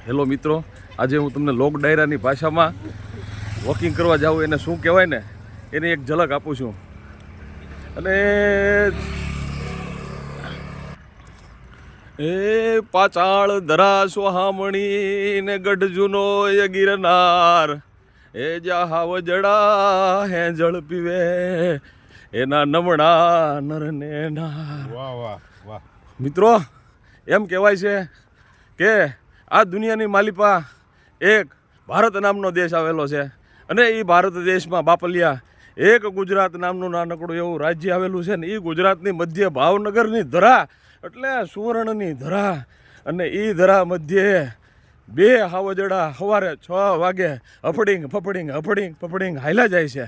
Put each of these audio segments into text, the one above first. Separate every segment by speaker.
Speaker 1: Hello મિત્રો, આજે હું તમને લોક ડાયરાની ભાષામાં વોકિંગ કરવા જાઉં એને શું કહેવાય ને એની એક ઝલક આપું છું. અને એ પાચાળ ધરા સોહામણી ને ગઢ જૂનો એ ગિરનાર, એ જ્યાં હાવજડા હે જળ પીવે એના નમણા નરને નાર.
Speaker 2: વાહ વાહ વાહ.
Speaker 1: મિત્રો, એમ કહેવાય છે કે આ દુનિયાની માલિપા એક ભારત નામનો દેશ આવેલો છે અને એ ભારત દેશમાં બાપલિયા એક ગુજરાત નામનું નાનકડું એવું રાજ્ય આવેલું છે ને એ ગુજરાતની મધ્ય ભાવનગરની ધરા એટલે સુવર્ણની ધરા. અને એ ધરા મધ્યે બે હાવજડા સવારે 6 વાગે હફડિંગ ફફડિંગ હફડિંગ ફફડિંગ હાલ્યા જાય છે.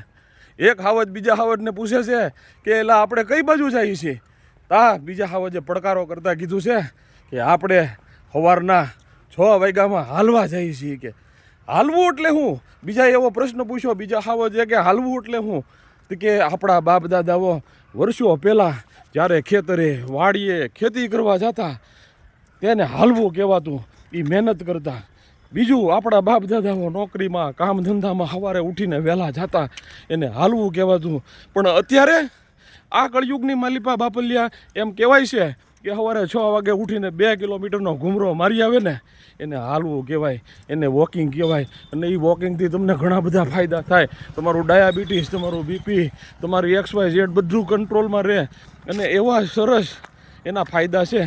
Speaker 1: એક હાવજ બીજા હાવજને પૂછે છે કે એલા આપણે કઈ બાજુ જઈએ છીએ? તા બીજા હાવજે પડકારો કરતાં કીધું છે કે આપણે સવારના 6 વાગ્યામાં હાલવા જઈએ છીએ. કે હાલવું એટલે શું? બીજા એવો પ્રશ્ન પૂછ્યો બીજા હાવજે કે હાલવું એટલે શું? તો કે આપણા બાપ દાદાઓ વર્ષો પહેલાં જ્યારે ખેતરે વાડીએ ખેતી કરવા જતા તેને હાલવું કહેવાતું, એ મહેનત કરતા. બીજું આપણા બાપ દાદાઓ નોકરીમાં કામ ધંધામાં સવારે ઉઠીને વહેલા જતા એને હાલવું કહેવાતું. પણ અત્યારે આ કળયુગની માલિપા બાપલિયા એમ કહેવાય છે કે સવારે 6 વાગે ઉઠીને 2 કિલોમીટરનો ઘૂમરો મારી આવે ને એને હાલવું કહેવાય, એને વોકિંગ કહેવાય. અને એ વોકિંગથી તમને ઘણા બધા ફાયદા થાય. તમારું ડાયાબિટીસ, તમારું બીપી, તમારું XYZ બધું કંટ્રોલમાં રહે. અને એવા સરસ એના ફાયદા છે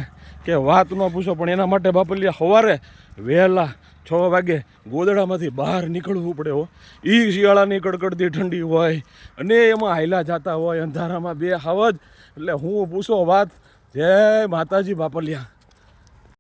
Speaker 1: કે વાત ન પૂછો. પણ એના માટે બાપલિયા સવારે વહેલા 6 વાગે ગોદડામાંથી બહાર નીકળવું પડે હો. એ શિયાળાની કડકડતી ઠંડી હોય અને એમાં હાયલા જતા હોય અંધારામાં બે હાવજ. એટલે હું પૂછો વાત. જય માતાજી બાપલિયા.